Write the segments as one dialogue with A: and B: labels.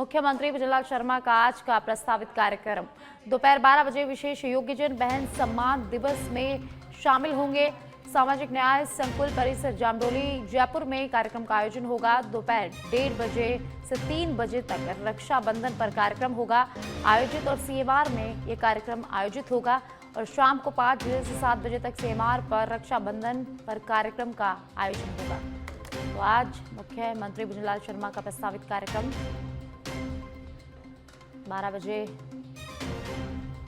A: मुख्यमंत्री भजनलाल शर्मा का आज का प्रस्तावित कार्यक्रम दोपहर 12 बजे विशेष योग्यजन बहन सम्मान दिवस में शामिल होंगे। सामाजिक न्याय संकुल परिसर जामडोली जयपुर में कार्यक्रम का आयोजन होगा। दोपहर 1:30 बजे से 3 बजे तक रक्षाबंधन पर कार्यक्रम होगा आयोजित और सीएमआर में ये कार्यक्रम आयोजित होगा और शाम को 5 बजे से 7 बजे तक सीएमआर पर रक्षाबंधन पर कार्यक्रम का आयोजन होगा। तो आज मुख्यमंत्री भजनलाल शर्मा का प्रस्तावित कार्यक्रम 12 बजे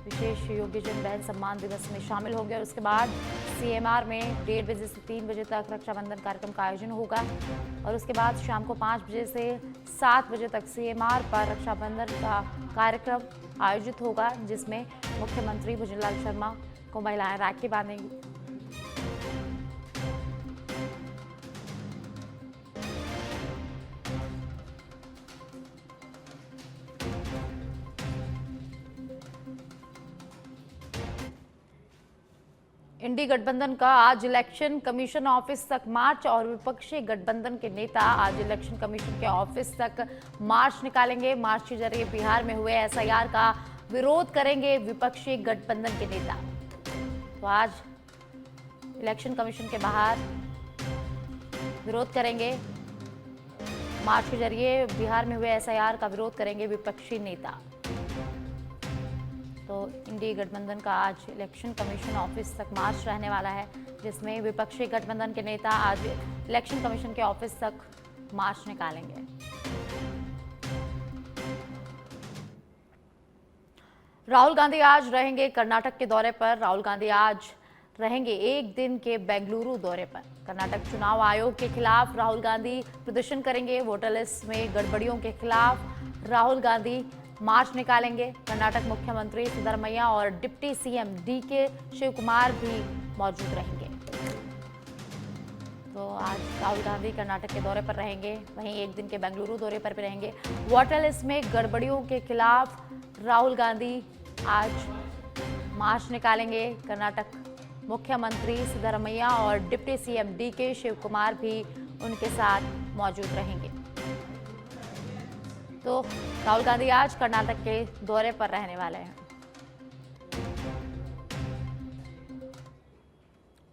A: विशेष योग्यजन बहन सम्मान दिवस में शामिल होंगे और उसके बाद सीएमआर में 1:30 बजे से 3 बजे तक रक्षाबंधन कार्यक्रम का आयोजन होगा और उसके बाद शाम को 5 बजे से 7 बजे तक सीएमआर पर रक्षाबंधन का कार्यक्रम आयोजित होगा, जिसमें मुख्यमंत्री भजनलाल शर्मा को महिलाएं राखी बांधेंगी। इंडी गठबंधन का आज इलेक्शन कमीशन ऑफिस तक मार्च और विपक्षी गठबंधन के नेता आज इलेक्शन कमीशन के ऑफिस तक मार्च निकालेंगे। मार्च के जरिए बिहार में हुए एसआईआर का विरोध करेंगे विपक्षी गठबंधन के नेता। तो आज इलेक्शन कमीशन के बाहर विरोध करेंगे। मार्च के जरिए बिहार में हुए एसआईआर का विरोध करेंगे विपक्षी नेता। तो इंडी गठबंधन का आज इलेक्शन कमीशन ऑफिस तक मार्च रहने वाला है, जिसमें विपक्षी गठबंधन के नेता आज इलेक्शन कमीशन के ऑफिस तक मार्च निकालेंगे। राहुल गांधी आज रहेंगे कर्नाटक के दौरे पर। राहुल गांधी आज रहेंगे एक दिन के बेंगलुरु दौरे पर। कर्नाटक चुनाव आयोग के खिलाफ राहुल गांधी प्रदर्शन करेंगे। वोटर लिस्ट में गड़बड़ियों के खिलाफ राहुल गांधी मार्च निकालेंगे। कर्नाटक मुख्यमंत्री सिद्धरमैया और डिप्टी सीएम डीके शिवकुमार भी मौजूद रहेंगे। तो आज राहुल गांधी कर्नाटक के दौरे पर रहेंगे, वहीं एक दिन के बेंगलुरु दौरे पर भी रहेंगे। वोटर लिस्ट में गड़बड़ियों के खिलाफ राहुल गांधी आज मार्च निकालेंगे। कर्नाटक मुख्यमंत्री सिद्धरमैया और डिप्टी सीएम डीके शिवकुमार भी उनके साथ मौजूद रहेंगे। तो राहुल गांधी आज कर्नाटक के दौरे पर रहने वाले हैं।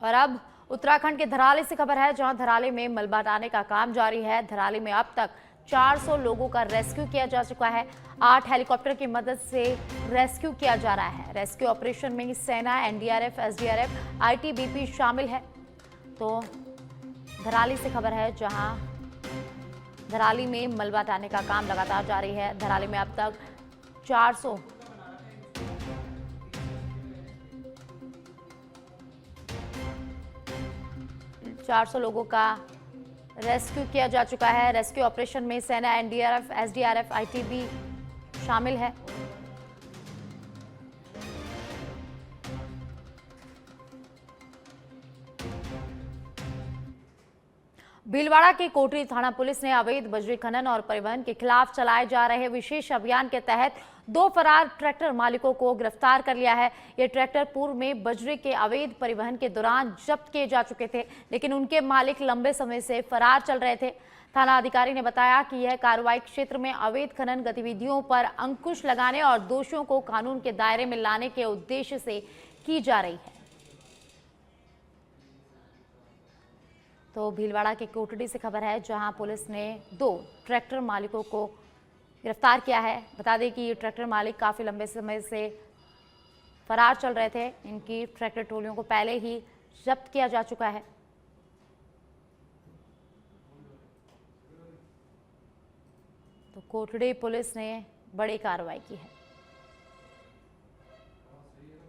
A: और अब उत्तराखंड के धराली से खबर है, जहां धराली में मलबा हटाने का काम जारी है। धराली में अब तक 400 लोगों का रेस्क्यू किया जा चुका है। 8 हेलीकॉप्टर की मदद से रेस्क्यू किया जा रहा है। रेस्क्यू ऑपरेशन में सेना, एनडीआरएफ, एसडीआरएफ, आईटीबीपी शामिल है। तो धराली से खबर है, जहां धराली में मलबा हटाने का काम लगातार जारी है। धराली में अब तक 400 लोगों का रेस्क्यू किया जा चुका है। रेस्क्यू ऑपरेशन में सेना, एनडीआरएफ, एसडीआरएफ, आईटीबी शामिल है। भीलवाड़ा की कोटरी थाना पुलिस ने अवैध बजरी खनन और परिवहन के खिलाफ चलाए जा रहे विशेष अभियान के तहत 2 फरार ट्रैक्टर मालिकों को गिरफ्तार कर लिया है। ये ट्रैक्टर पूर्व में बजरी के अवैध परिवहन के दौरान जब्त किए जा चुके थे, लेकिन उनके मालिक लंबे समय से फरार चल रहे थे। थाना अधिकारी ने बताया कि यह कार्रवाई क्षेत्र में अवैध खनन गतिविधियों पर अंकुश लगाने और दोषियों को कानून के दायरे में लाने के उद्देश्य से की जा रही है। तो भीलवाड़ा के कोटड़ी से खबर है, जहां पुलिस ने 2 ट्रैक्टर मालिकों को गिरफ्तार किया है। बता दें कि ये ट्रैक्टर मालिक काफ़ी लंबे समय से फरार चल रहे थे। इनकी ट्रैक्टर टोलियों को पहले ही जब्त किया जा चुका है। तो कोटड़ी पुलिस ने बड़ी कार्रवाई की है।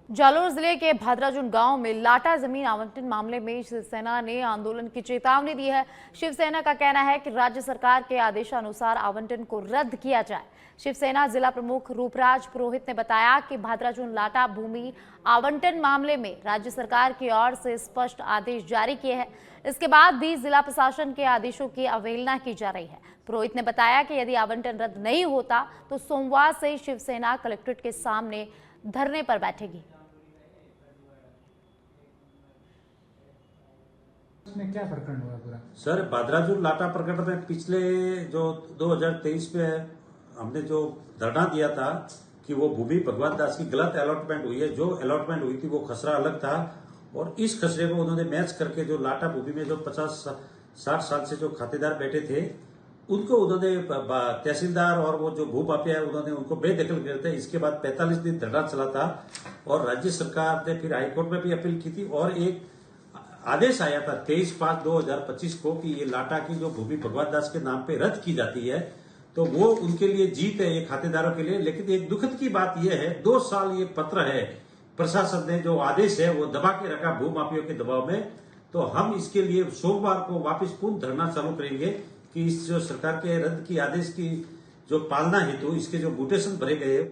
A: जालोर जिले के भद्राजुन गांव में लाटा जमीन आवंटन मामले में शिवसेना ने आंदोलन की चेतावनी दी है। शिवसेना का कहना है कि राज्य सरकार के आदेशानुसार आवंटन को रद्द किया जाए। शिवसेना जिला प्रमुख रूपराज पुरोहित ने बताया कि भद्राजुन लाटा भूमि आवंटन मामले में राज्य सरकार की ओर से स्पष्ट आदेश जारी किए हैं। इसके बाद भी जिला प्रशासन के आदेशों की अवहेलना की जा रही है। पुरोहित ने बताया कि यदि आवंटन रद्द नहीं होता तो सोमवार से शिवसेना कलेक्ट्रेट के सामने धरने पर बैठेगी।
B: इसमें क्या प्रकरण हुआ पूरा?
C: सर, भद्राजुन लाटा प्रकरण में पिछले जो 2023 में
B: हमने जो धरना दिया था कि वो भूमि भगवान दास की गलत अलॉटमेंट हुई है। जो अलॉटमेंट हुई थी वो खसरा अलग था और इस खसरे को उन्होंने मैच करके जो लाटा भूमि में जो 50-60 साल से जो खातेदार बैठे थे उनको उन्होंने तहसीलदार और वो जो भू माफिया है उन्होंने उनको बेदखल कर दिया। इसके बाद 45 दिन धरना चला था और राज्य सरकार ने फिर हाईकोर्ट में भी अपील की थी और एक आदेश आया था 23/5/2025 को कि ये लाटा की जो भूमि भगवान दास के नाम पे रद्द की जाती है। तो वो उनके लिए जीत है, ये खातेदारों के लिए। लेकिन एक दुखद की बात यह है 2 साल ये पत्र है, प्रशासन ने जो आदेश है वो दबा के रखा भू माफियों के दबाव में। तो हम इसके लिए सोमवार को वापस पुनः धरना चालू करेंगे कि इस जो सरकार के रद्द की आदेश की जो पालना हेतु इसके जो म्यूटेशन भरे गए हैं।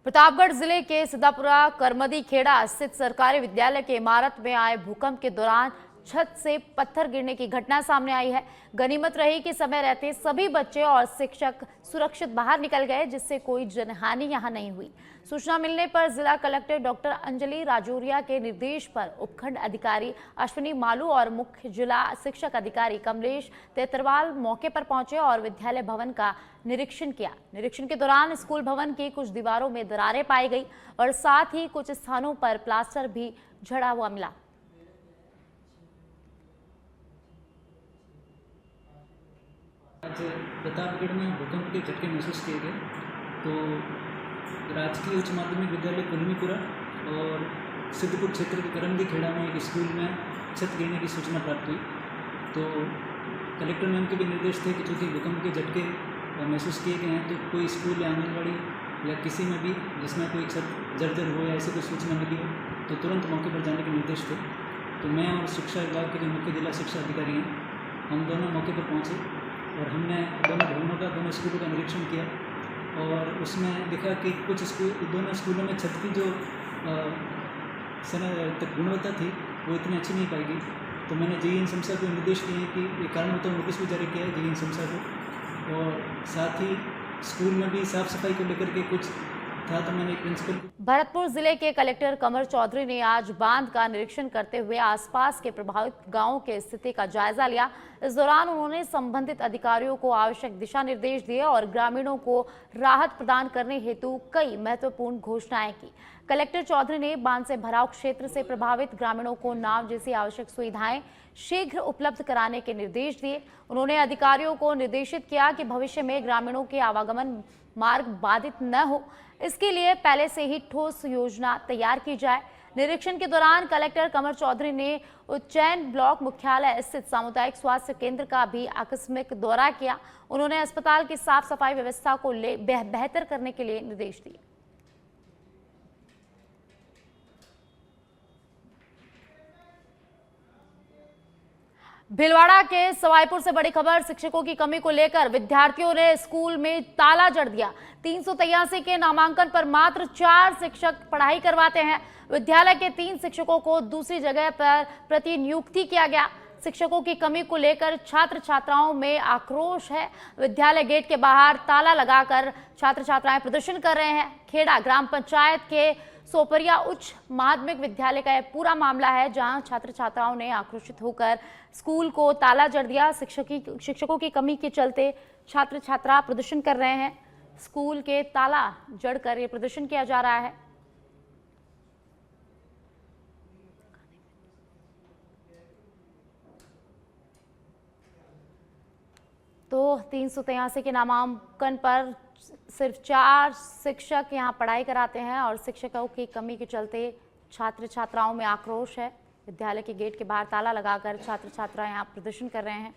A: प्रतापगढ़ जिले के सिद्धापुरा करमदी खेड़ा स्थित सरकारी विद्यालय की इमारत में आए भूकंप के दौरान छत से पत्थर गिरने की घटना सामने आई है। गनीमत रही कि समय रहते सभी बच्चे और शिक्षक सुरक्षित बाहर निकल गए, जिससे कोई जनहानि यहां नहीं हुई। सूचना मिलने पर जिला कलेक्टर डॉक्टर अंजलि राजौरिया के निर्देश पर उपखंड अधिकारी अश्विनी मालू और मुख्य जिला शिक्षक अधिकारी कमलेश तेतरवाल मौके पर पहुंचे और विद्यालय भवन का निरीक्षण किया। निरीक्षण के दौरान स्कूल भवन की कुछ दीवारों में दरारें पाई गई और साथ ही कुछ स्थानों पर प्लास्टर भी झड़ा हुआ मिला।
C: आज प्रतापगढ़ में भूकंप के झटके महसूस किए गए। तो राजकीय उच्च माध्यमिक विद्यालय कुलमीपुरा और सिद्धपुर क्षेत्र के करमदी खेड़ा में एक स्कूल में छत गिरने की सूचना प्राप्त हुई। तो कलेक्टर मैम के भी निर्देश थे कि चूँकि भूकंप के झटके महसूस किए गए हैं तो कोई स्कूल या आंगनबाड़ी या किसी में भी जिसमें कोई छत जर्जर हो या ऐसी कोई सूचना मिली हो तो तुरंत मौके पर जाने के निर्देश थे। तो मैं और शिक्षा विभाग के जो मुख्य जिला शिक्षा अधिकारी हैं हम दोनों मौके पर पहुँचे और हमने दोनों भवनों का, दोनों स्कूलों का निरीक्षण किया और उसमें देखा कि कुछ दोनों स्कूलों में छत की जो गुणवत्ता थी वो इतनी अच्छी नहीं पाई गई। तो मैंने जेईएन संस्था को निर्देश दिए कि ये कारण बताओ नोटिस भी जारी किया है जेईएन संस्था को और साथ ही स्कूल में भी साफ सफाई को लेकर के कुछ था। तो मैंने प्रिंसिपल
A: भरतपुर जिले के कलेक्टर कमर चौधरी ने आज बांध का निरीक्षण करते हुए आसपास के प्रभावित गांवों की स्थिति का जायजा लिया। इस दौरान उन्होंने संबंधित अधिकारियों को आवश्यक दिशा निर्देश दिए और ग्रामीणों को राहत प्रदान करने हेतु कई महत्वपूर्ण घोषणाएं की। कलेक्टर चौधरी ने बांध से भराव क्षेत्र से प्रभावित ग्रामीणों को नाव जैसी आवश्यक सुविधाएं शीघ्र उपलब्ध कराने के निर्देश दिए। उन्होंने अधिकारियों को निर्देशित किया कि भविष्य में ग्रामीणों के आवागमन मार्ग बाधित न हो, इसके लिए पहले से ही ठोस योजना तैयार की जाए। निरीक्षण के दौरान कलेक्टर कमर चौधरी ने उज्जैन ब्लॉक मुख्यालय स्थित सामुदायिक स्वास्थ्य केंद्र का भी आकस्मिक दौरा किया। उन्होंने अस्पताल की साफ सफाई व्यवस्था को बेहतर करने के लिए निर्देश दिए। भीलवाड़ा के सवाईपुर से बड़ी खबर। शिक्षकों की कमी को लेकर विद्यार्थियों ने स्कूल में ताला जड़ दिया। 383 के नामांकन पर मात्र 4 शिक्षक पढ़ाई करवाते हैं। विद्यालय के 3 शिक्षकों को दूसरी जगह पर प्रतिनियुक्ति किया गया। शिक्षकों की कमी को लेकर छात्र छात्राओं में आक्रोश है। विद्यालय गेट के बाहर ताला लगाकर छात्र छात्राएं प्रदर्शन कर रहे हैं। खेड़ा ग्राम पंचायत के सोपरिया उच्च माध्यमिक विद्यालय का यह पूरा मामला है, जहां छात्र छात्राओं ने आक्रोशित होकर स्कूल को ताला जड़ दिया। शिक्षकों की कमी के चलते छात्र छात्रा प्रदर्शन कर रहे हैं। स्कूल के ताला जड़कर ये प्रदर्शन किया जा रहा है। तो 383 के नामांकन पर सिर्फ 4 शिक्षक यहां पढ़ाई कराते हैं और शिक्षकों की कमी के चलते छात्र छात्राओं में आक्रोश है। विद्यालय के गेट के बाहर ताला लगाकर छात्र छात्रा यहां प्रदर्शन कर रहे हैं।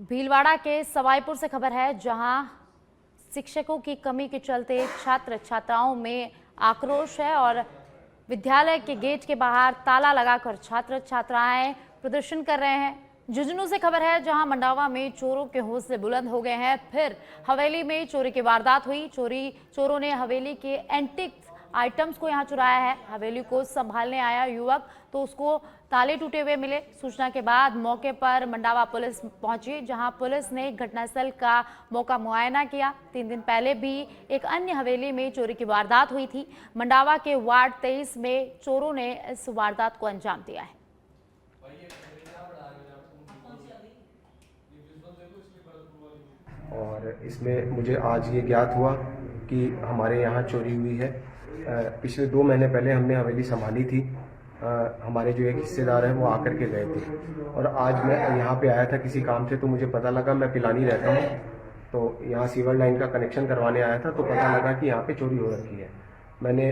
A: भीलवाड़ा के सवाईपुर से खबर है, जहां शिक्षकों की कमी के चलते छात्र छात्राओं में आक्रोश है और विद्यालय के गेट के बाहर ताला लगाकर छात्र छात्राएं प्रदर्शन कर रहे हैं। झुंझुनू से खबर है, जहां मंडावा में चोरों के हौसले बुलंद हो गए हैं। फिर हवेली में चोरी की वारदात हुई। चोरों ने हवेली के एंटिक आइटम्स को यहां चुराया है। हवेली को संभालने आया युवक तो उसको ताले टूटे हुए मिले। सूचना के बाद मौके पर मंडावा पुलिस पहुंची, जहां पुलिस ने घटनास्थल का मौका मुआयना किया। 3 दिन पहले भी एक अन्य हवेली में चोरी की वारदात हुई थी। मंडावा के वार्ड 23 में चोरों ने इस वारदात को अंजाम दिया है।
D: और इसमें मुझे आज ये ज्ञात हुआ कि हमारे यहाँ चोरी हुई है। पिछले 2 महीने पहले हमने हवेली संभाली थी। हमारे जो एक हिस्सेदार हैं वो आकर के गए थे और आज मैं यहाँ पे आया था किसी काम से, तो मुझे पता लगा, मैं पिलानी रहता हूँ, तो यहाँ सीवर लाइन का कनेक्शन करवाने आया था, तो पता लगा कि यहाँ पे चोरी हो रखी है। मैंने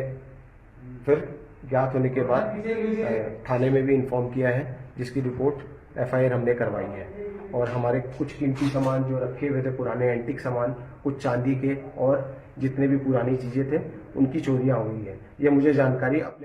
D: फिर ज्ञात होने के बाद थाने में भी इन्फॉर्म किया है, जिसकी रिपोर्ट FIR हमने करवाई है। और हमारे कुछ कीमती सामान जो रखे हुए थे, पुराने एंटीक सामान, कुछ चांदी के और जितने भी पुरानी चीज़ें थे, उनकी चोरियाँ हुई है। ये मुझे जानकारी अपने